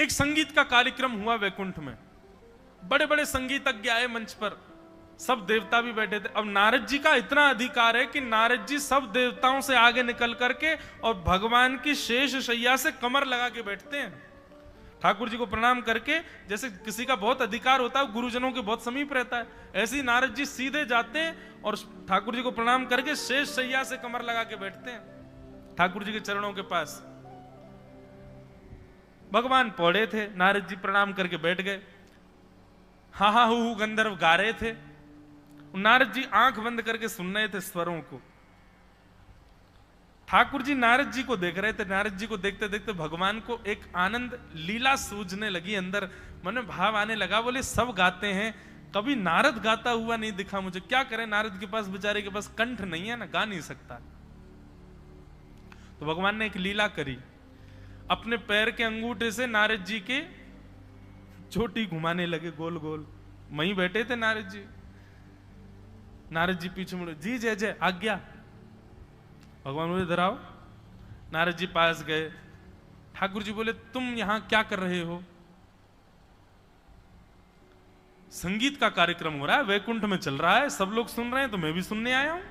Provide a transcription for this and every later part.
एक संगीत का कार्यक्रम हुआ वैकुंठ में, बड़े बड़े संगीतज्ञ आए मंच पर, सब देवता भी बैठे थे। अब नारद जी का इतना अधिकार है कि नारद जी सब देवताओं से आगे निकल करके और भगवान की शेष शैया से कमर लगा के बैठते हैं, ठाकुर जी को प्रणाम करके। जैसे किसी का बहुत अधिकार होता है, गुरुजनों के बहुत समीप रहता है, ऐसे ही नारद जी सीधे जाते हैं और ठाकुर जी को प्रणाम करके शेष शैया से कमर लगा के बैठते हैं ठाकुर जी के चरणों के पास। भगवान पौड़े थे, नारद जी प्रणाम करके बैठ गए। हा हा हु गंधर्व गा रहे थे, नारद जी आंख बंद करके सुन रहे थे स्वरों को। ठाकुर जी नारद जी को देख रहे थे। नारद जी को देखते देखते भगवान को एक आनंद लीला सूझने लगी, अंदर मन में भाव आने लगा। बोले सब गाते हैं, कभी नारद गाता हुआ नहीं दिखा मुझे, क्या करें, नारद के पास बेचारे के पास कंठ नहीं है ना, गा नहीं सकता। तो भगवान ने एक लीला करी, अपने पैर के अंगूठे से नारद जी के चोटी घुमाने लगे गोल गोल। वहीं बैठे थे नारद जी। नारद जी पीछे मुड़े, जी जय जय आज्ञा। भगवान बोले इधर आओ। नारद जी पास गए। ठाकुर जी बोले तुम यहां क्या कर रहे हो? संगीत का कार्यक्रम हो रहा है, वैकुंठ में चल रहा है, सब लोग सुन रहे हैं, तो मैं भी सुनने आया हूं।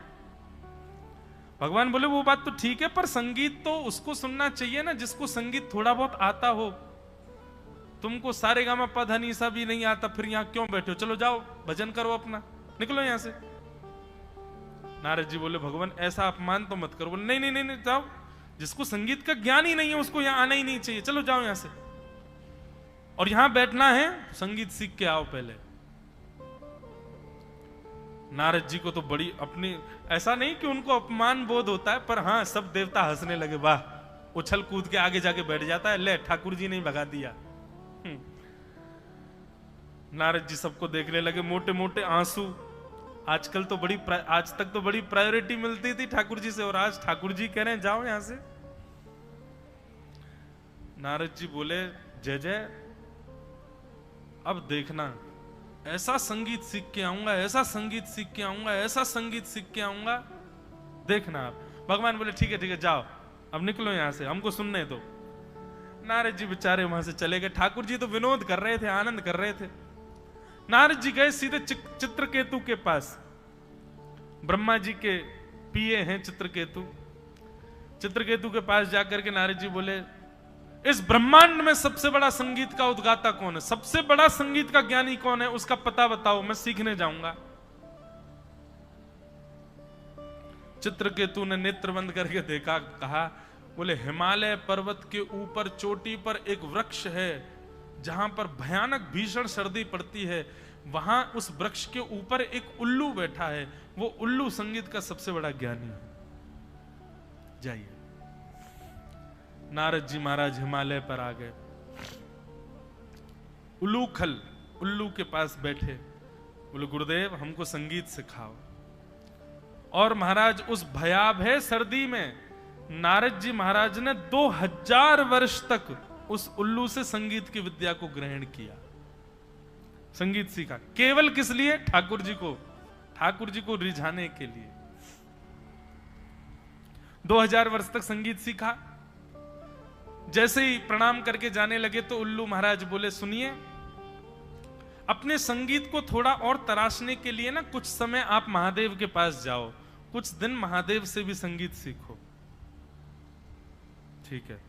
भगवान बोले वो बात तो ठीक है, पर संगीत तो उसको सुनना चाहिए ना जिसको संगीत थोड़ा बहुत आता हो। तुमको सारे गामा पध निसा भी नहीं आता, फिर यहां क्यों बैठे हो? चलो जाओ भजन करो अपना, निकलो यहां से। नारद जी बोले भगवान ऐसा अपमान तो मत करो। बोले नहीं नहीं नहीं, नहीं जाओ, जिसको संगीत का ज्ञान ही नहीं है उसको यहां आना ही नहीं चाहिए, चलो जाओ यहां से। और यहां बैठना है संगीत सीख के आओ पहले। नारद जी को तो बड़ी अपनी, ऐसा नहीं कि उनको अपमान बोध होता है, पर हाँ सब देवता हंसने लगे, वाह, उछल कूद के आगे जाके बैठ जाता है, ले ठाकुर जी ने भगा दिया। नारद जी सबको देखने लगे, मोटे मोटे आंसू। आजकल तो आज तक तो बड़ी प्रायोरिटी मिलती थी ठाकुर जी से, और आज ठाकुर जी कह रहे हैं जाओ यहां से। नारद जी बोले जय जय, अब देखना, ऐसा संगीत सीख के आऊंगा, ऐसा संगीत सीख के आऊंगा, ऐसा संगीत सीख के आऊंगा, देखना आप। भगवान बोले ठीक है जाओ, अब निकलो यहां से, हमको सुनने दो। नारद जी बेचारे वहां से चले गए। ठाकुर जी तो विनोद कर रहे थे, आनंद कर रहे थे। नारद जी गए सीधे चित्रकेतु के पास। ब्रह्मा जी के पिए हैं चित्रकेतु। चित्रकेतु के पास जाकर के नारद जी बोले इस ब्रह्मांड में सबसे बड़ा संगीत का उद्गाता कौन है? सबसे बड़ा संगीत का ज्ञानी कौन है? उसका पता बताओ, मैं सीखने जाऊंगा। चित्रकेतु ने नेत्र बंद करके देखा, कहा, बोले हिमालय पर्वत के ऊपर चोटी पर एक वृक्ष है, जहां पर भयानक भीषण सर्दी पड़ती है, वहां उस वृक्ष के ऊपर एक उल्लू बैठा है, वो उल्लू संगीत का सबसे बड़ा ज्ञानी है, जाइए। नारद जी महाराज हिमालय पर आ गए। उल्लूखल उल्लू के पास बैठे, बोले गुरुदेव हमको संगीत सिखाओ। और महाराज उस भयावह सर्दी में नारद जी महाराज ने 2000 वर्ष तक उस उल्लू से संगीत की विद्या को ग्रहण किया, संगीत सीखा। केवल किस लिए? ठाकुर जी को रिझाने के लिए। 2000 वर्ष तक संगीत सीखा। जैसे ही प्रणाम करके जाने लगे तो उल्लू महाराज बोले सुनिए, अपने संगीत को थोड़ा और तराशने के लिए ना कुछ समय आप महादेव के पास जाओ, कुछ दिन महादेव से भी संगीत सीखो। ठीक है।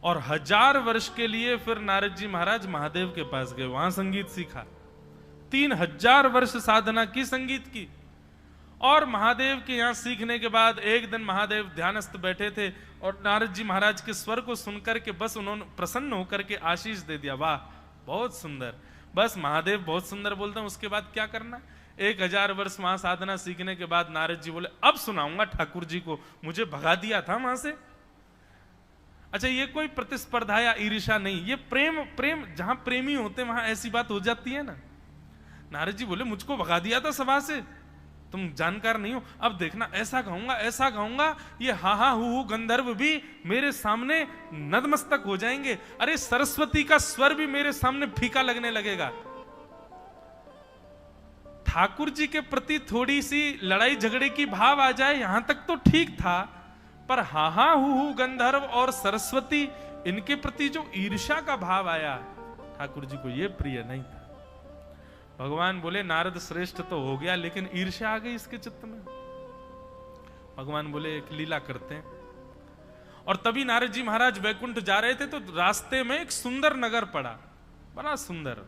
और 1000 वर्ष के लिए फिर नारद जी महाराज महादेव के पास गए, वहां संगीत सीखा। 3000 वर्ष साधना की संगीत की। और महादेव के यहां सीखने के बाद एक दिन महादेव ध्यानस्थ बैठे थे और नारद जी महाराज के स्वर को सुनकर के बस उन्होंने प्रसन्न होकर के आशीष दे दिया, वाह बहुत सुंदर। बस महादेव बहुत सुंदर बोलते हैं, उसके बाद क्या करना। 1000 वर्ष वहां साधना सीखने के बाद नारद जी बोले अब सुनाऊंगा ठाकुर जी को, मुझे भगा दिया था वहां से। अच्छा, ये कोई प्रतिस्पर्धा या ईर्ष्या नहीं, ये प्रेम जहां प्रेमी होते वहां ऐसी बात हो जाती है ना। नारद जी बोले मुझको भगा दिया था सभा से, तुम जानकार नहीं हो, अब देखना ऐसा गाऊंगा, ये हा हा हु गंधर्व भी मेरे सामने नतमस्तक हो जाएंगे। अरे सरस्वती का स्वर भी मेरे सामने फीका लगने लगेगा। ठाकुर जी के प्रति थोड़ी सी लड़ाई झगड़े की भाव आ जाए, यहां तक तो ठीक था, पर हा हा हु गंधर्व और सरस्वती इनके प्रति जो ईर्ष्या का भाव आया, ठाकुर जी को ये प्रिय नहीं था। भगवान बोले नारद श्रेष्ठ तो हो गया, लेकिन ईर्ष्या आ गई इसके चित्त में। भगवान बोले एक लीला करते हैं। और तभी नारद जी महाराज वैकुंठ जा रहे थे, तो रास्ते में एक सुंदर नगर पड़ा, बड़ा सुंदर।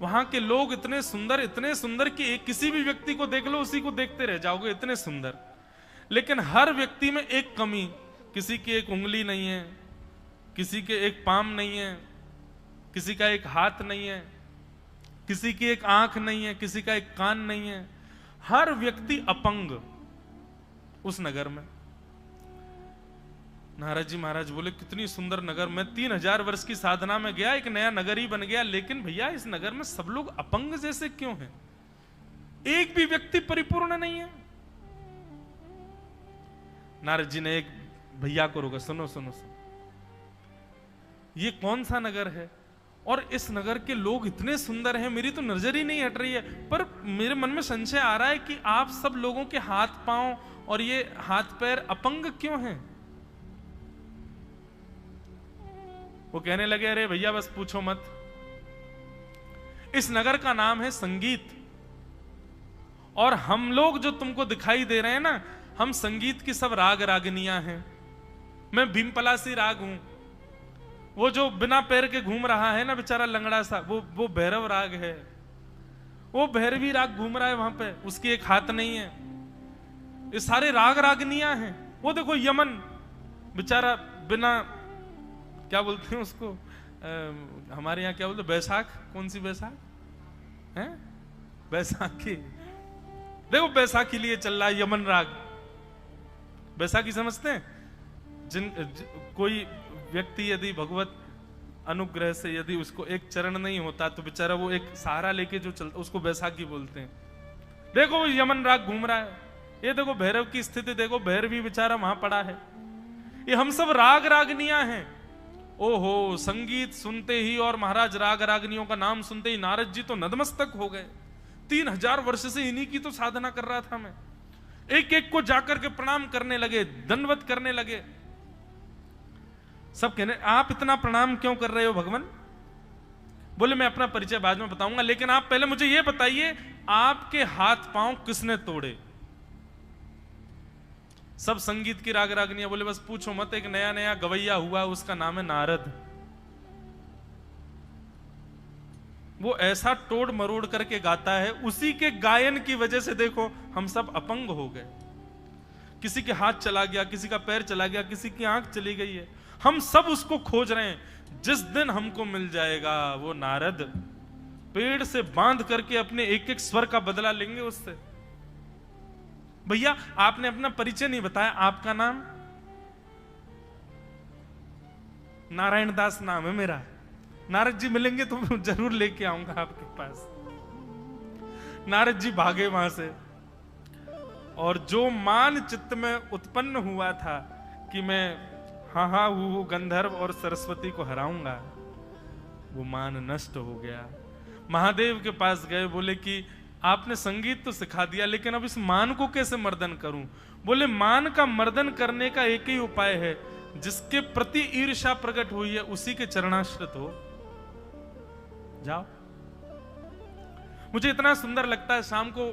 वहां के लोग इतने सुंदर कि एक किसी भी व्यक्ति को देख लो उसी को देखते रह जाओगे, इतने सुंदर। लेकिन हर व्यक्ति में एक कमी, किसी की एक उंगली नहीं है, किसी के एक पाम नहीं है, किसी का एक हाथ नहीं है, किसी की एक आंख नहीं है, किसी का एक कान नहीं है। हर व्यक्ति अपंग उस नगर में। नारद जी महाराज बोले कितनी सुंदर नगर, मैं 3000 वर्ष की साधना में गया, एक नया नगर ही बन गया, लेकिन भैया इस नगर में सब लोग अपंग जैसे क्यों हैं? एक भी व्यक्ति परिपूर्ण नहीं है। नारद जी ने एक भैया को रोका, सुनो सुनो सुनो, ये कौन सा नगर है और इस नगर के लोग इतने सुंदर हैं, मेरी तो नजर ही नहीं हट रही है, पर मेरे मन में संशय आ रहा है कि आप सब लोगों के हाथ पांव और ये हाथ पैर अपंग क्यों हैं? वो कहने लगे अरे भैया बस पूछो मत, इस नगर का नाम है संगीत, और हम लोग जो तुमको दिखाई दे रहे हैं ना, हम संगीत की सब राग रागनियां हैं। मैं भीमपलासी राग हूं, वो जो बिना पैर के घूम रहा है ना बेचारा लंगड़ा सा, वो भैरव राग है, वो भैरवी राग घूम रहा है वहां पे, उसकी एक हाथ नहीं है। ये सारे राग रागनियां हैं। वो देखो यमन बेचारा बिना, क्या बोलते हैं उसको, हमारे यहाँ क्या बोलते हैं, बैसाख, कौन सी बैसाख है, बैसाखी, देखो बैसाखी लिए चल रहा है यमन राग। बैसाखी समझते हैं? कोई व्यक्ति यदि भगवत अनुग्रह से यदि उसको एक चरण नहीं होता तो बेचारा वो एक सहारा लेके जो चलता उसको बैसाखी बोलते हैं। देखो वो यमन राग घूम रहा है, ये देखो भैरव की स्थिति देखो, भैरवी बेचारा वहां पड़ा है। ये हम सब राग रागनियां हैं। ओहो, संगीत सुनते ही और महाराज राग रागनियों का नाम सुनते ही नारद जी तो नतमस्तक हो गए। 3000 वर्ष से इन्हीं की तो साधना कर रहा था मैं। एक एक को जाकर के प्रणाम करने लगे, दंडवत करने लगे। सब कहने आप इतना प्रणाम क्यों कर रहे हो भगवान? बोले मैं अपना परिचय बाद में बताऊंगा, लेकिन आप पहले मुझे यह बताइए आपके हाथ पांव किसने तोड़े? सब संगीत की राग रागनियां। बोले बस पूछो मत, एक नया नया गवैया हुआ, उसका नाम है नारद। वो ऐसा तोड़ मरोड़ करके गाता है, उसी के गायन की वजह से देखो हम सब अपंग हो गए। किसी के हाथ चला गया, किसी का पैर चला गया, किसी की आंख चली गई है। हम सब उसको खोज रहे हैं। जिस दिन हमको मिल जाएगा वो नारद, पेड़ से बांध करके अपने एक एक स्वर का बदला लेंगे उससे। भैया आपने अपना परिचय नहीं बताया, आपका नाम? नारायण दास नाम है मेरा। नारद जी मिलेंगे तो जरूर लेके आऊंगा आपके पास। नारद जी भागे वहां से, और जो मान चित्त में उत्पन्न हुआ था कि मैं हाँ हाँ हूँ गंधर्व और सरस्वती को हराऊंगा, वो मान नष्ट हो गया। महादेव के पास गए, बोले कि आपने संगीत तो सिखा दिया, लेकिन अब इस मान को कैसे मर्दन करूं? बोले मान का मर्दन करने का एक ही उपाय है, जिसके प्रति ईर्ष्या प्रकट हुई है उसी के चरणाश्रित हो जाओ। मुझे इतना सुंदर लगता है, शाम को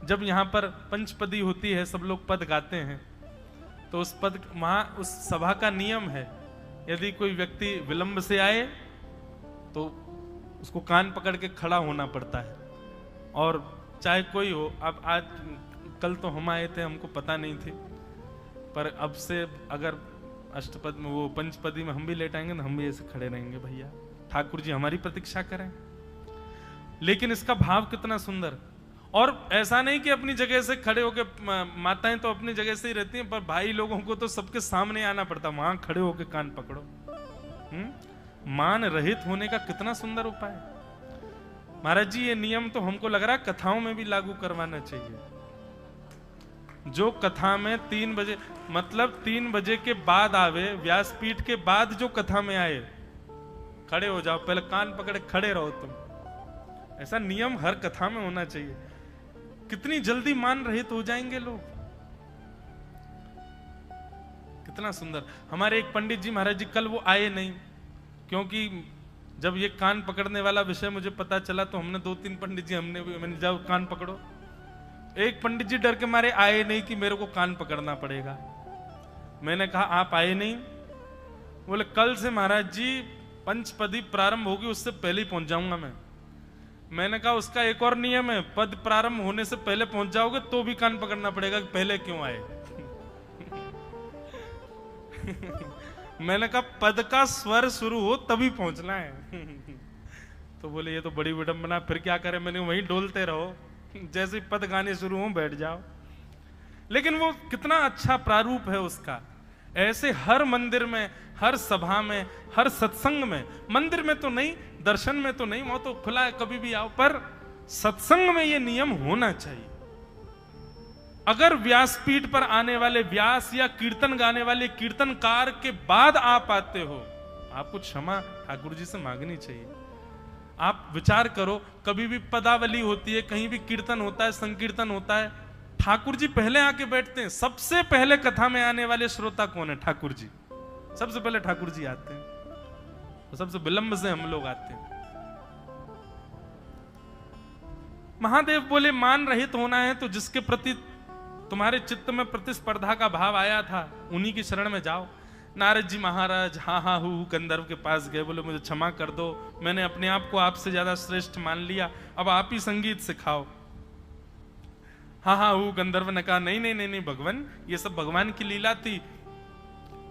जब यहां पर पंचपदी होती है, सब लोग पद गाते हैं, तो उस पद वहां उस सभा का नियम है, यदि कोई व्यक्ति विलंब से आए तो उसको कान पकड़ के खड़ा होना पड़ता है। और चाहे कोई हो, अब आज कल तो हम आए थे, हमको पता नहीं थी, पर अब से अगर अष्टपद में वो पंचपदी में हम भी लेट आएंगे तो हम भी ऐसे खड़े रहेंगे। भैया ठाकुर जी हमारी प्रतीक्षा करें। लेकिन इसका भाव कितना सुंदर। और ऐसा नहीं कि अपनी जगह से खड़े होकर, माताएं तो अपनी जगह से ही रहती हैं, पर भाई लोगों को तो सबके सामने आना पड़ता, वहां खड़े होकर कान पकड़ो। मान रहित होने का कितना सुंदर उपाय। महाराज जी ये नियम तो हमको लग रहा है कथाओं में भी लागू करवाना चाहिए। जो कथा में 3 बजे, मतलब 3 बजे के बाद आवे, व्यासपीठ के बाद जो कथा में आए, खड़े हो जाओ, पहले कान पकड़े खड़े रहो तुम। ऐसा नियम हर कथा में होना चाहिए। कितनी जल्दी मान रहित हो जाएंगे लोग, कितना सुंदर। हमारे एक पंडित जी महाराज जी कल वो आए नहीं, क्योंकि जब ये कान पकड़ने वाला विषय मुझे पता चला तो हमने 2-3 पंडित जी मैंने जाओ कान पकड़ो। एक पंडित जी डर के मारे आए नहीं कि मेरे को कान पकड़ना पड़ेगा। मैंने कहा आप आए नहीं? बोले कल से महाराज जी पंचपदी प्रारंभ होगी उससे पहले ही पहुंच जाऊंगा मैं। मैंने कहा उसका एक और नियम है, पद प्रारंभ होने से पहले पहुंच जाओगे तो भी कान पकड़ना पड़ेगा कि पहले क्यों आए। मैंने कहा पद का स्वर शुरू हो तभी पहुंचना है। तो बोले ये तो बड़ी विडंबना, फिर क्या करें? मैंने वहीं डोलते रहो, जैसे पद गाने शुरू हो बैठ जाओ। लेकिन वो कितना अच्छा प्रारूप है उसका। ऐसे हर मंदिर में, हर सभा में, हर सत्संग में, मंदिर में तो नहीं, दर्शन में तो नहीं, वो तो खुला है कभी भी आओ, पर सत्संग में ये नियम होना चाहिए। अगर व्यासपीठ पर आने वाले व्यास या कीर्तन गाने वाले कीर्तनकार के बाद आप आते हो, आपको क्षमा ठाकुर जी से मांगनी चाहिए। आप विचार करो, कभी भी पदावली होती है, कहीं भी कीर्तन होता है, संकीर्तन होता है, ठाकुर जी पहले आके बैठते हैं। सबसे पहले कथा में आने वाले श्रोता कौन है? ठाकुर जी। सबसे पहले ठाकुर जी आते हैं, तो सबसे विलंब से हम लोग आते हैं। महादेव बोले मान रहित होना है तो जिसके प्रति तुम्हारे चित्त में प्रतिस्पर्धा का भाव आया था उन्हीं की शरण में जाओ। नारद जी महाराज हा हा हु गंधर्व के पास गए, बोले मुझे क्षमा कर दो, मैंने अपने आप को आपसे ज्यादा श्रेष्ठ मान लिया, अब आप ही संगीत सिखाओ। हा हा हु गंधर्व ने कहा नहीं नहीं नहीं नहीं भगवान, ये सब भगवान की लीला थी।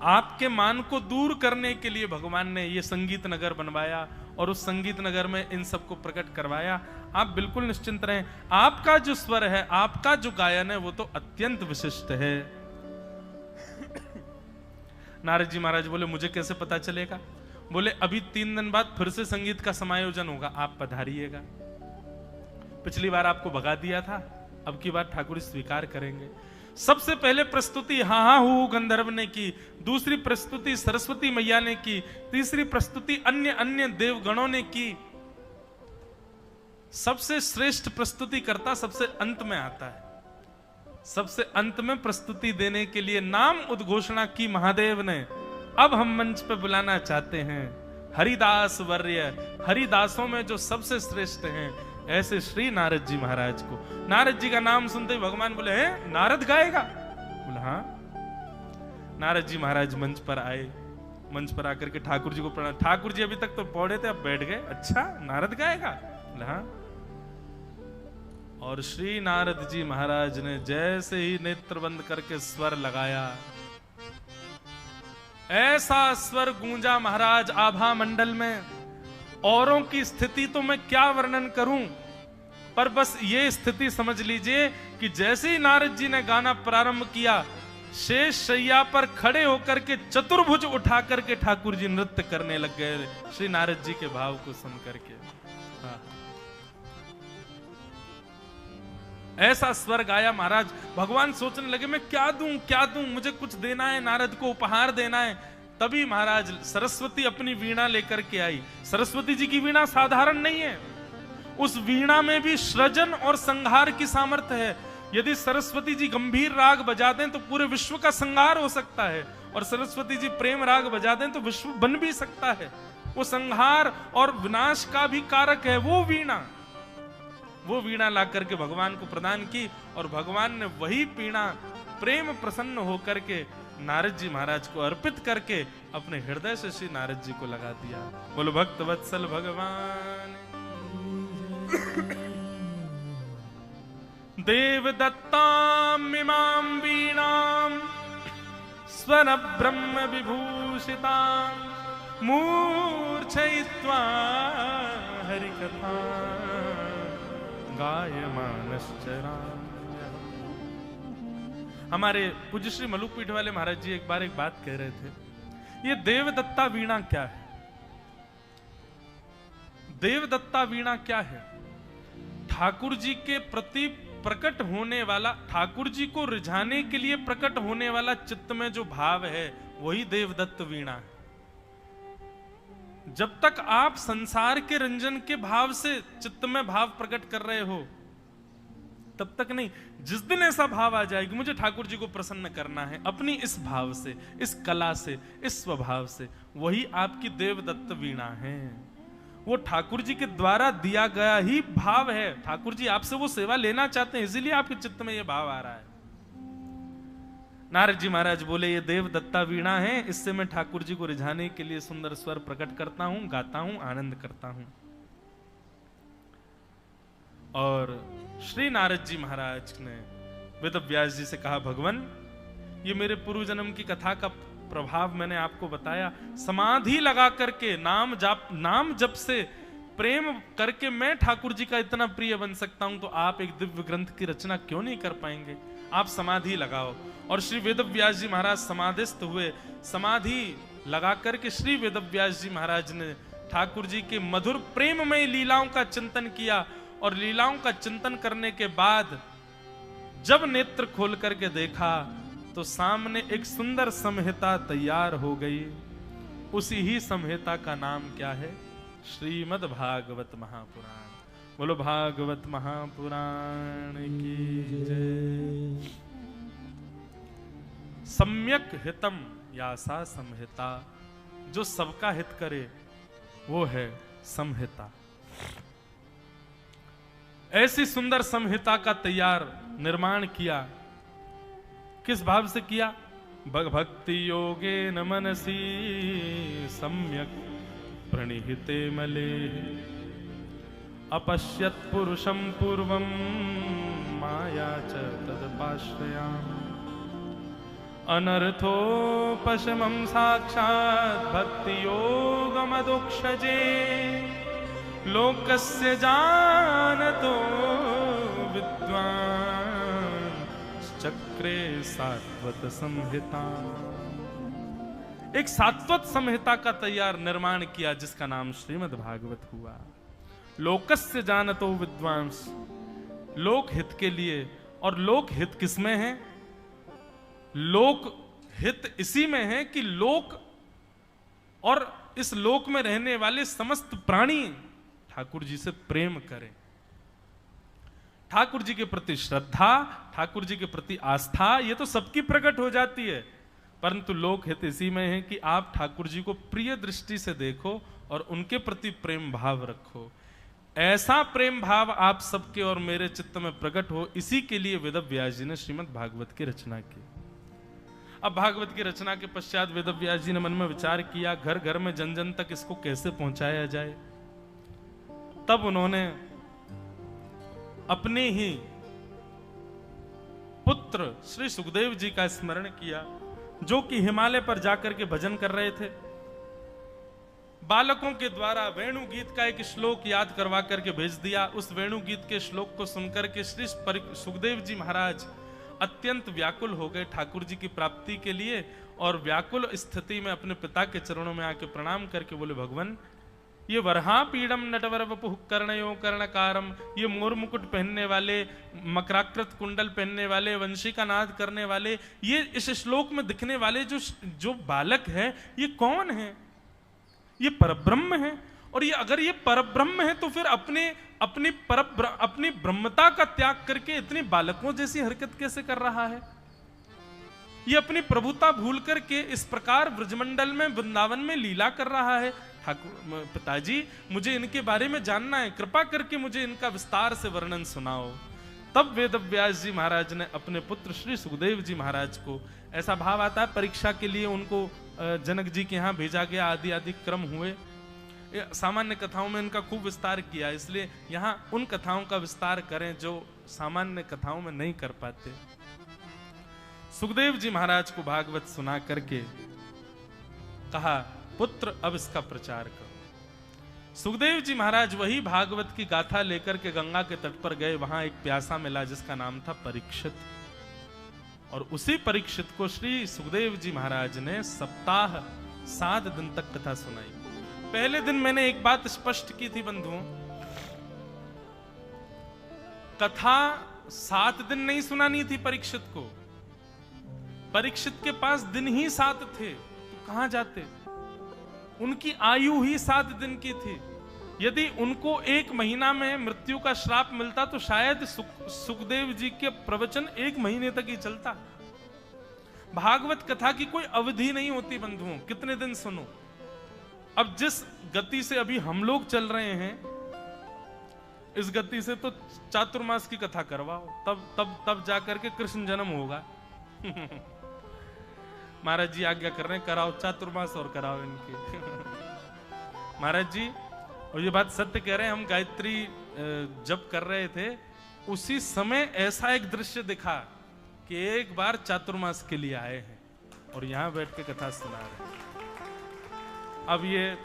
आपके मान को दूर करने के लिए भगवान ने ये संगीत नगर बनवाया और उस संगीत नगर में इन सबको प्रकट करवाया। आप बिल्कुल निश्चिंत रहें, आपका जो स्वर है, आपका जो गायन है वो तो अत्यंत विशिष्ट है। नारद जी महाराज बोले मुझे कैसे पता चलेगा? बोले अभी 3 दिन बाद फिर से संगीत का समायोजन होगा, आप पधारिएगा। पिछली बार आपको भगा दिया था, अब की बार ठाकुर स्वीकार करेंगे। सबसे पहले प्रस्तुति हा हा हु गंधर्व ने की, दूसरी प्रस्तुति सरस्वती मैया ने की, तीसरी प्रस्तुति अन्य अन्य देवगणों ने की। सबसे श्रेष्ठ प्रस्तुति करता सबसे अंत में आता है। सबसे अंत में प्रस्तुति देने के लिए नाम उद्घोषणा की महादेव ने। अब हम मंच पे बुलाना चाहते हैं हरिदास वर्य, हरिदासों में जो सबसे श्रेष्ठ हैं, ऐसे श्री नारद जी महाराज को। नारद जी का नाम सुनते ही भगवान बोले हैं नारद गाएगा? बोले हाँ। नारद जी महाराज मंच पर आए, मंच पर आकर के ठाकुर जी को प्रणाम। ठाकुर जी अभी तक तो पौड़े थे, अब बैठ गए। अच्छा नारद गाएगा? बोले हाँ। और श्री नारद जी महाराज ने जैसे ही नेत्र बंद करके स्वर लगाया, ऐसा स्वर गूंजा महाराज आभा मंडल में। औरों की स्थिति तो मैं क्या वर्णन करूं, पर बस ये स्थिति समझ लीजिए कि जैसे ही नारद जी ने गाना प्रारंभ किया, शेष शैया पर खड़े होकर के चतुर्भुज उठा करके ठाकुर जी नृत्य करने लग गए श्री नारद जी के भाव को सुन करके। हाँ। ऐसा स्वर गाया महाराज। भगवान सोचने लगे मैं क्या दूं क्या दूं, मुझे कुछ देना है, नारद को उपहार देना है। तभी महाराज सरस्वती अपनी वीणा लेकर के आई। सरस्वती जी की वीणा साधारण नहीं है, उस वीणा में भी सृजन और संहार की सामर्थ्य है। यदि सरस्वती जी गंभीर राग बजा दें तो पूरे विश्व का संहार हो सकता है, और सरस्वती जी प्रेम राग बजा दें तो विश्व बन भी सकता है। वो संहार और विनाश का भी कारक है वो वीणा। वो वीणा ला करके भगवान को प्रदान की, और भगवान ने वही वीणा प्रेम प्रसन्न होकर के नारद जी महाराज को अर्पित करके अपने हृदय से श्री नारद जी को लगा दिया। बोलो भक्त वत्सल भगवान। देव दत्ताम इमाम वीणाम स्वर ब्रह्म विभूषिताम मूर्छयित्वा हरिकथा गायमानश्चराम्यहम्। हमारे पूज्य श्री मलुकपीठ वाले महाराज जी एक बार एक बात कह रहे थे, ये देवदत्ता वीणा क्या है? देवदत्ता वीणा क्या है? ठाकुर जी के प्रति प्रकट होने वाला, ठाकुर जी को रिझाने के लिए प्रकट होने वाला चित्त में जो भाव है वही देवदत्त वीणा है। जब तक आप संसार के रंजन के भाव से चित्त में भाव प्रकट कर रहे हो, तब तक नहीं। जिस दिन ऐसा भाव आ जाए कि मुझे ठाकुर जी को प्रसन्न करना है अपनी इस भाव से, इस कला से, इस स्वभाव से, वही आपकी देवदत्त वीणा है। वो ठाकुर जी के द्वारा दिया गया ही भाव है। ठाकुर जी आपसे वो सेवा लेना चाहते हैं, इसीलिए आपके चित्त में ये भाव आ रहा है। नारद जी महाराज बोले ये देवदत्ता वीणा है, इससे मैं ठाकुर जी को रिझाने के लिए सुंदर स्वर प्रकट करता हूं, गाता हूं, आनंद करता हूं। और श्री नारद जी महाराज ने वेद व्यास जी से कहा, भगवान ये मेरे पूर्व जन्म की कथा का प्रभाव मैंने आपको बताया। समाधि लगा करके नाम जप से प्रेम करके मैं ठाकुर जी का इतना प्रिय बन सकता हूं, तो आप एक दिव्य ग्रंथ की रचना क्यों नहीं कर पाएंगे? आप समाधि लगाओ। और श्री वेद व्यास जी महाराज समाधिस्थ हुए। समाधि लगा करके श्री वेद व्यास जी महाराज ने ठाकुर जी के मधुर प्रेममय लीलाओं का चिंतन किया। और लीलाओं का चिंतन करने के बाद जब नेत्र खोल करके देखा तो सामने एक सुंदर संहिता तैयार हो गई। उसी ही संहिता का नाम क्या है? श्रीमद् भागवत महापुराण। बोलो भागवत महापुराण की जय। सम्यक हितम यासा संहिता, जो सबका हित करे वो है संहिता। ऐसी सुंदर संहिता का तैयार निर्माण किया। किस भाव से किया? भक्ति योगे न मनसी सम्यक प्रणिहिते मले अपश्यत पुरुषम पूर्वम माया च तदपाश्रयाम अनर्थोपशमं साक्षात् भक्ति योगमदुक्षजे लोकस्य जानतो विद्वान् चक्रे सात्वत संहिता। एक सात्वत संहिता का तैयार निर्माण किया जिसका नाम श्रीमद् भागवत हुआ। लोकस्य जानतो विद्वांस, लोक हित के लिए। और लोक हित किसमें है? लोक हित इसी में है कि लोक और इस लोक में रहने वाले समस्त प्राणी ठाकुर जी से प्रेम करें, ठाकुर जी के प्रति श्रद्धा, ठाकुर जी के प्रति आस्था, ये तो सबकी प्रकट हो जाती है। परंतु लोक हित इसी में है कि आप ठाकुर जी को प्रिय दृष्टि से देखो और उनके प्रति प्रेम भाव रखो। ऐसा प्रेम भाव आप सबके और मेरे चित्त में प्रकट हो, इसी के लिए वेद व्यास जी ने श्रीमद् भागवत की रचना की। अब भागवत की रचना के पश्चात वेद व्यास जी ने मन में विचार किया, घर घर में जन जन तक इसको कैसे पहुंचाया जाए। तब उन्होंने अपने ही पुत्र श्री सुखदेव जी का स्मरण किया, जो कि हिमालय पर जाकर के भजन कर रहे थे। बालकों के द्वारा वेणु गीत का एक श्लोक याद करवा करके भेज दिया। उस वेणु गीत के श्लोक को सुनकर के श्री सुखदेव जी महाराज अत्यंत व्याकुल हो गए ठाकुर जी की प्राप्ति के लिए। और व्याकुल स्थिति में अपने पिता के चरणों में आके प्रणाम करके बोले, भगवान ये वरहा पीड़म नटवर वपुः कर्णयो कर्णकारम, ये मोर मुकुट पहनने वाले, मकराकृत कुंडल पहनने वाले, वंशी का नाद करने वाले, ये इस श्लोक में दिखने वाले जो बालक है, ये कौन है? ये परब्रह्म है। और ये अगर ये परब्रह्म है तो फिर अपनी ब्रह्मता का त्याग करके इतनी बालकों जैसी हरकत कैसे कर रहा है? ये अपनी प्रभुता भूल करके इस प्रकार ब्रजमंडल में, वृंदावन में लीला कर रहा है। ठाकुर पिताजी, मुझे इनके बारे में जानना है, कृपा करके मुझे इनका विस्तार से वर्णन सुनाओ। तब वेद व्यास जी महाराज ने अपने पुत्र श्री सुखदेव जी महाराज को, ऐसा भाव आता है परीक्षा के लिए उनको जनक जी के यहाँ भेजा गया, आदि आदि क्रम हुए। सामान्य कथाओं में इनका खूब विस्तार किया, इसलिए यहाँ उन कथाओं का विस्तार करें जो सामान्य कथाओं में नहीं कर पाते। सुखदेव जी महाराज को भागवत सुना करके कहा, पुत्र अब इसका प्रचार करो। सुखदेव जी महाराज वही भागवत की गाथा लेकर के गंगा के तट पर गए। वहां एक प्यासा मिला जिसका नाम था परीक्षित। और उसी परीक्षित को श्री सुखदेव जी महाराज ने सप्ताह 7 दिन तक कथा सुनाई। पहले दिन मैंने एक बात स्पष्ट की थी बंधुओं, कथा 7 दिन नहीं सुनानी थी परीक्षित को। परीक्षित के पास दिन ही 7 थे, तो कहां जाते? उनकी आयु ही 7 दिन की थी। यदि उनको 1 महीना में मृत्यु का श्राप मिलता तो शायद सुखदेव जी के प्रवचन 1 महीने तक ही चलता। भागवत कथा की कोई अवधि नहीं होती बंधुओं, कितने दिन सुनो। अब जिस गति से अभी हम लोग चल रहे हैं, इस गति से तो चातुर्मास की कथा करवाओ, तब जाकर के कृष्ण जन्म होगा। महाराज जी आज्ञा कर रहे हैं, कराओ चातुर्मास और कराओ इनके। महाराज जी, और ये बात सत्य कह रहे हैं, हम गायत्री जप कर रहे थे, उसी समय ऐसा एक दृश्य दिखा कि एक बार चातुर्मास के लिए आए हैं और यहां बैठ के कथा सुना रहे हैं। अब ये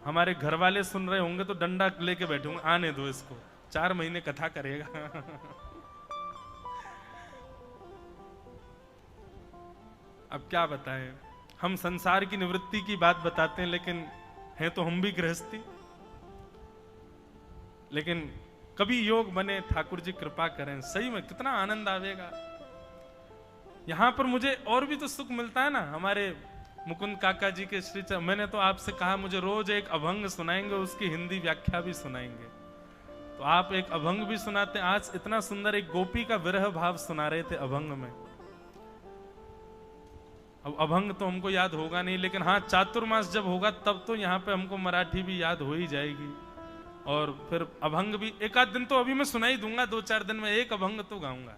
हमारे घर वाले सुन रहे होंगे तो डंडा लेके बैठे होंगे, आने दो इसको, 4 महीने कथा करेगा। अब क्या बताएं, हम संसार की निवृत्ति की बात बताते हैं, लेकिन हैं तो हम भी गृहस्थी। लेकिन कभी योग बने, ठाकुर जी कृपा करें, सही में कितना आनंद आवेगा। यहां पर मुझे और भी तो सुख मिलता है ना। हमारे मुकुंद काका जी के श्री, मैंने तो आपसे कहा मुझे रोज एक अभंग सुनाएंगे, उसकी हिंदी व्याख्या भी सुनाएंगे, तो आप एक अभंग भी सुनाते। आज इतना सुंदर एक गोपी का विरह भाव सुना रहे थे अभंग में। अब अभंग तो हमको याद होगा नहीं, लेकिन हाँ चातुर्मास जब होगा तब तो यहाँ पे हमको मराठी भी याद हो ही जाएगी, और फिर अभंग भी एक आध दिन तो अभी मैं सुना ही दूंगा, 2-4 दिन में एक अभंग तो गाऊंगा।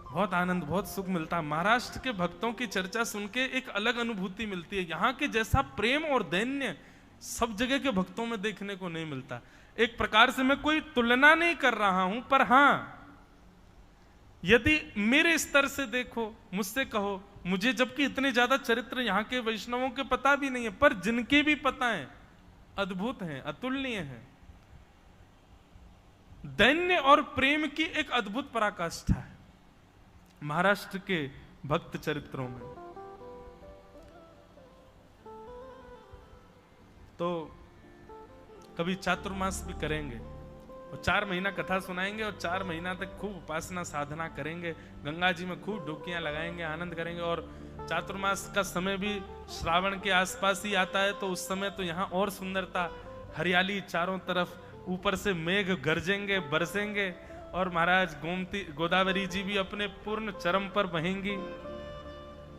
बहुत आनंद, बहुत सुख मिलता है। महाराष्ट्र के भक्तों की चर्चा सुन के एक अलग अनुभूति मिलती है। यहाँ के जैसा प्रेम और दैन्य सब जगह के भक्तों में देखने को नहीं मिलता। एक प्रकार से मैं कोई तुलना नहीं कर रहा हूं, पर हाँ यदि मेरे स्तर से देखो, मुझसे कहो, मुझे जबकि इतने ज्यादा चरित्र यहाँ के वैष्णवों के पता भी नहीं है, पर जिनके भी पता है अद्भुत हैं, अतुलनीय हैं। दैन्य और प्रेम की एक अद्भुत पराकाष्ठा है महाराष्ट्र के भक्त चरित्रों में। तो कभी चातुर्मास भी करेंगे और 4 महीना कथा सुनाएंगे और 4 महीना तक खूब उपासना साधना करेंगे, गंगा जी में खूब डुबकियां लगाएंगे, आनंद करेंगे। और चातुर्मास का समय भी श्रावण के आसपास ही आता है, तो उस समय तो यहाँ और सुंदरता, हरियाली चारों तरफ, ऊपर से मेघ गरजेंगे, बरसेंगे, और महाराज गोदावरी जी भी अपने पूर्ण चरम पर बहेंगी।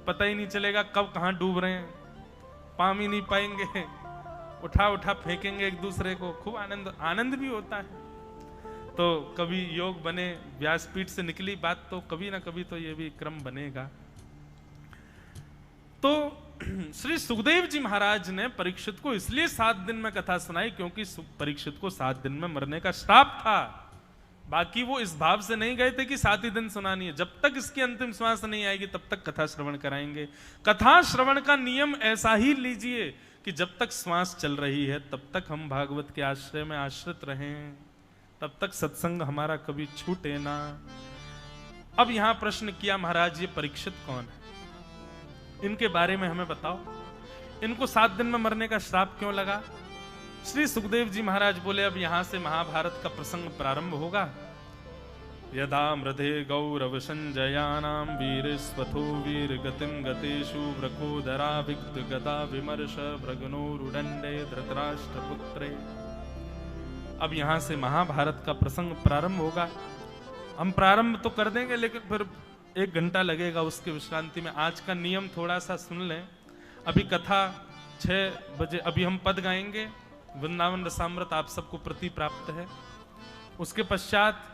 पता ही नहीं चलेगा कब कहां डूब रहे हैं, पाम ही नहीं पाएंगे, उठा उठा फेंकेंगे एक दूसरे को, खूब आनंद भी होता है। तो कभी योग बने, व्यासपीठ से निकली बात, तो कभी ना कभी तो ये भी क्रम बनेगा। तो श्री सुखदेव जी महाराज ने परीक्षित को इसलिए 7 दिन में कथा सुनाई क्योंकि परीक्षित को 7 दिन में मरने का श्राप था। बाकी वो इस भाव से नहीं गए थे कि 7 ही दिन सुनानी है, जब तक इसकी अंतिम श्वास नहीं आएगी तब तक कथा श्रवण कराएंगे। कथा श्रवण का नियम ऐसा ही लीजिए कि जब तक श्वास चल रही है तब तक हम भागवत के आश्रय में आश्रित रहें, तब तक सत्संग हमारा कभी छूटे ना। अब यहां प्रश्न किया महाराज, ये परीक्षित कौन है, इनके बारे में हमें बताओ, इनको 7 दिन में मरने का श्राप क्यों लगा। श्री सुखदेव जी महाराज बोले, अब यहां से महाभारत का प्रसंग प्रारंभ होगा। यदा मृधे गौरव संजयानाम वीर स्वथो वीर गतिम गतेषु व्रकोदरा विक्त गदा विमर्श भ्रगनोरुदंडे धृतराष्ट्र पुत्रे। अब यहां से महाभारत का प्रसंग प्रारंभ होगा। हम प्रारंभ तो कर देंगे लेकिन फिर 1 घंटा लगेगा उसके विश्रांति में। आज का नियम थोड़ा सा सुन लें। अभी कथा 6 बजे, अभी हम पद गाएंगे, वृंदावन रसामृत आप सबको प्रति प्राप्त है। उसके पश्चात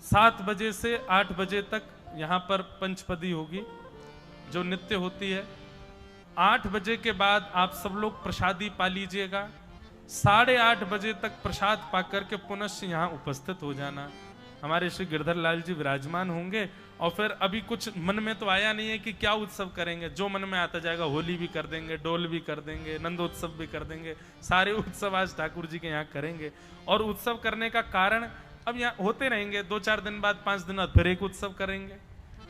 7 बजे से 8 बजे तक यहाँ पर पंचपदी होगी जो नित्य होती है। 8 बजे के बाद आप सब लोग प्रसादी पा लीजिएगा। 8:30 बजे तक प्रसाद पाकर के पुनः यहाँ उपस्थित हो जाना। हमारे श्री गिरधर लाल जी विराजमान होंगे। और फिर अभी कुछ मन में तो आया नहीं है कि क्या उत्सव करेंगे, जो मन में आता जाएगा, होली भी कर देंगे, डोल भी कर देंगे, नंदोत्सव भी कर देंगे, सारे उत्सव आज ठाकुर जी के यहाँ करेंगे। और उत्सव करने का कारण अब यहाँ होते रहेंगे, 2-4 दिन बाद, 5 दिन बाद फिर एक उत्सव करेंगे।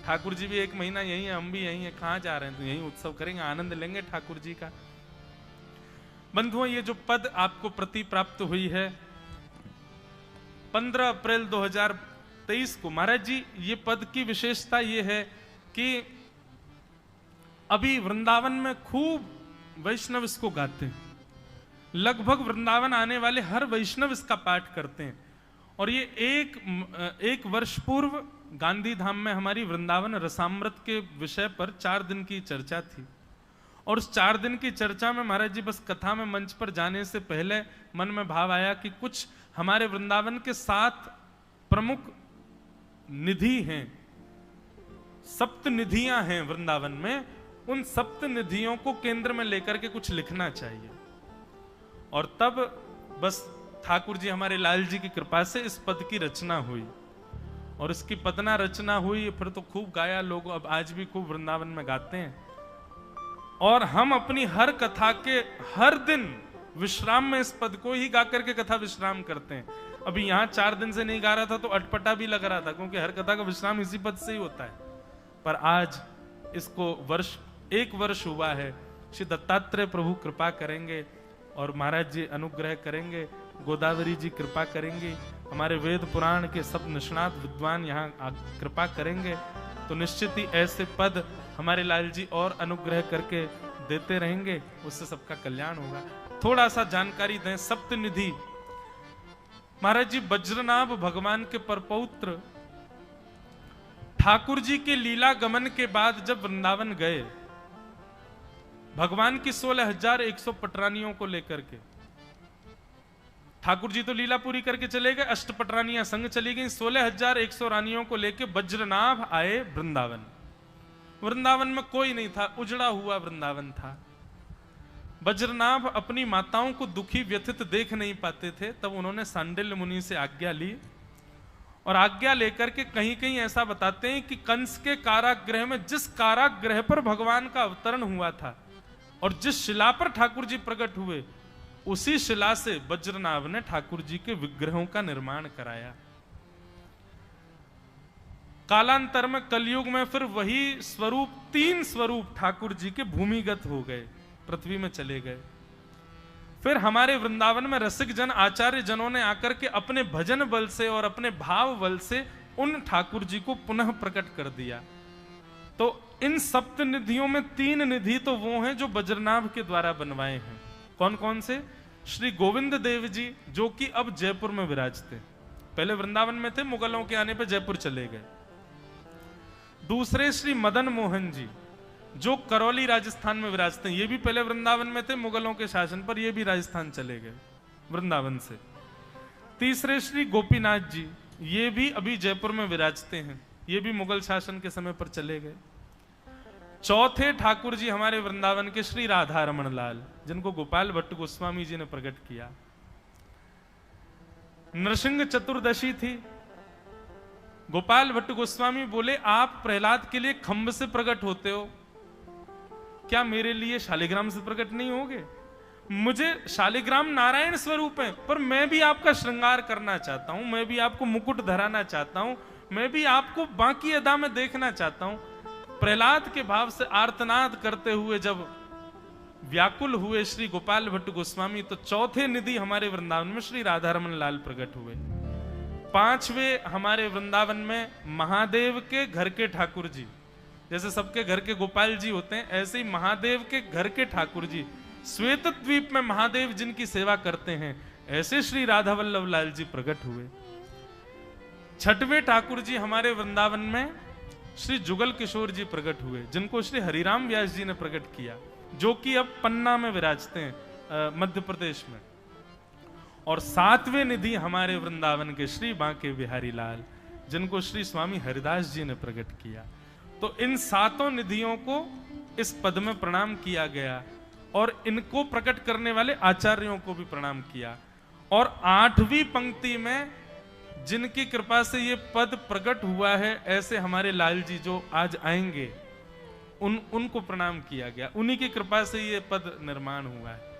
ठाकुर जी भी 1 महीना यही है, हम भी यही है, कहाँ जा रहे हैं, तो यही उत्सव करेंगे, आनंद लेंगे ठाकुर जी का। बंधुओं, ये जो पद आपको प्रति प्राप्त हुई है 15 अप्रैल 2023 को, महाराज जी ये पद की विशेषता ये है कि अभी वृंदावन में खूब वैष्णव इसको गाते हैं, लगभग वृंदावन आने वाले हर वैष्णव इसका पाठ करते हैं। और ये एक वर्ष पूर्व गांधी धाम में हमारी वृंदावन रसामृत के विषय पर 4 दिन की चर्चा थी, और उस 4 दिन की चर्चा में महाराज जी बस कथा में मंच पर जाने से पहले मन में भाव आया कि कुछ हमारे वृंदावन के 7 प्रमुख निधि हैं, 7 निधियां हैं वृंदावन में, उन 7 निधियों को केंद्र में लेकर के कुछ लिखना चाहिए। और तब बस ठाकुर जी हमारे लाल जी की कृपा से इस पद की रचना हुई, और इसकी पदना रचना हुई, फिर तो खूब गाया लोग, अब आज भी खूब वृंदावन में गाते हैं। और हम अपनी हर कथा के हर दिन विश्राम में इस पद को ही गा करके कथा विश्राम करते हैं। अभी यहाँ 4 दिन से नहीं गा रहा था तो अटपटा भी लग रहा था, क्योंकि हर कथा का विश्राम इसी पद से ही होता है। पर आज इसको 1 वर्ष हुआ है, श्री दत्तात्रेय प्रभु कृपा करेंगे और महाराज जी अनुग्रह करेंगे, गोदावरी जी कृपा करेंगी, हमारे वेद पुराण के सब निष्णात विद्वान यहाँ कृपा करेंगे, तो निश्चित ही ऐसे पद हमारे लाल जी और अनुग्रह करके देते रहेंगे, उससे सबका कल्याण होगा। थोड़ा सा जानकारी दें, सप्तनिधि महाराज जी वज्रनाभ भगवान के परपौत्र ठाकुर जी के लीला गमन के बाद जब वृंदावन गए, भगवान की 16,100 पटरानियों को लेकर के, ठाकुर जी तो लीला पूरी करके चले गए, 8 पटरानियां संग चली गई, 16,100 रानियों को लेकर वज्रनाभ आए वृंदावन। वृंदावन में कोई नहीं था, उजड़ा हुआ वृंदावन था। वज्रनाभ अपनी माताओं को दुखी व्यथित देख नहीं पाते थे, तब उन्होंने सांडिल्य मुनि से आज्ञा ली, और आज्ञा लेकर के कहीं कहीं ऐसा बताते हैं कि कंस के कारागृह में, जिस कारागृह पर भगवान का अवतरण हुआ था और जिस शिला पर ठाकुर जी प्रकट हुए, उसी शिला से वज्रनाभ ने ठाकुर जी के विग्रहों का निर्माण कराया। कालांतर में कलयुग में फिर वही स्वरूप, 3 स्वरूप ठाकुर जी के भूमिगत हो गए, पृथ्वी में चले गए। फिर हमारे वृंदावन में रसिक जन, आचार्य जनों ने आकर के अपने भजन बल से और अपने भाव बल से उन ठाकुर जी को पुनः प्रकट कर दिया। तो इन सप्तनिधियों में 3 निधि तो वो हैं जो वज्रनाभ के द्वारा बनवाए हैं। कौन कौन से? श्री गोविंद देव जी, जो कि अब जयपुर में विराजते, पहले वृंदावन में थे, मुगलों के आने पर जयपुर चले गए। दूसरे श्री मदन मोहन जी, जो करौली राजस्थान में विराजते हैं, ये भी पहले वृंदावन में थे, मुगलों के शासन पर ये भी राजस्थान चले गए वृंदावन से। तीसरे श्री गोपीनाथ जी, ये भी अभी जयपुर में विराजते हैं, ये भी मुगल शासन के समय पर चले गए। चौथे ठाकुर जी हमारे वृंदावन के श्री राधा रमण लाल, जिनको गोपाल भट्ट गोस्वामी जी ने प्रकट किया। नृसिंह चतुर्दशी थी, गोपाल भट्ट गोस्वामी बोले, आप प्रहलाद के लिए खंभ से प्रकट होते हो, क्या मेरे लिए शालिग्राम से प्रकट नहीं होगे? मुझे शालिग्राम नारायण स्वरूप है, पर मैं भी आपका श्रृंगार करना चाहता हूं, मैं भी आपको मुकुट धराना चाहता हूं, मैं भी आपको बाकी अदा में देखना चाहता हूं। प्रहलाद के भाव से आर्तनाद करते हुए जब व्याकुल हुए श्री गोपाल भट्ट गोस्वामी, तो चौथे निधि हमारे वृंदावन में श्री राधा रमण लाल प्रकट हुए। 5वें हमारे वृंदावन में महादेव के घर के ठाकुर जी, जैसे सबके घर के गोपाल जी होते हैं, ऐसे ही महादेव के घर के ठाकुर जी, श्वेत द्वीप में महादेव जिनकी सेवा करते हैं, ऐसे श्री राधा वल्लभ लाल जी प्रकट हुए। 6वें ठाकुर जी हमारे वृंदावन में श्री जुगल किशोर जी प्रकट हुए, जिनको श्री हरिराम व्यास जी ने प्रकट किया, जो कि अब पन्ना में विराजते हैं मध्य प्रदेश में। और 7वें निधि हमारे वृंदावन के श्री बांके बिहारी लाल, जिनको श्री स्वामी हरिदास जी ने प्रकट किया। तो इन 7 निधियों को इस पद में प्रणाम किया गया, और इनको प्रकट करने वाले आचार्यों को भी प्रणाम किया। और 8वीं पंक्ति में जिनकी कृपा से ये पद प्रकट हुआ है, ऐसे हमारे लाल जी जो आज आएंगे, उनको प्रणाम किया गया, उन्हीं की कृपा से ये पद निर्माण हुआ है।